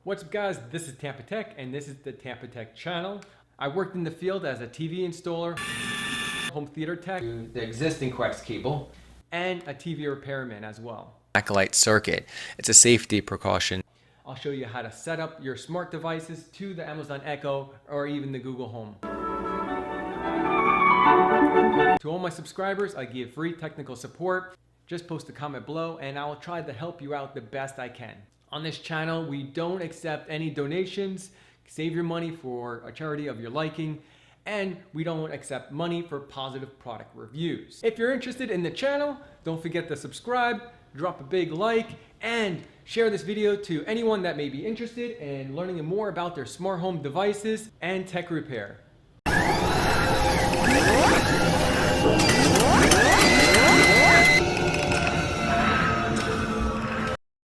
What's up guys, this is Tampatec and this is the Tampatec channel. I worked in the field as a TV installer, home theater tech, the existing coax cable, and a TV repairman as well. Backlight circuit. It's a safety precaution. I'll show you how to set up your smart devices to the Amazon Echo or even the Google Home. To all my subscribers, I give free technical support. Just post a comment below and I will try to help you out the best I can. On this channel, we don't accept any donations. Save your money for a charity of your liking, and we don't accept money for positive product reviews. If you're interested in the channel, don't forget to subscribe, drop a big like, and share this video to anyone that may be interested in learning more about their smart home devices and tech repair.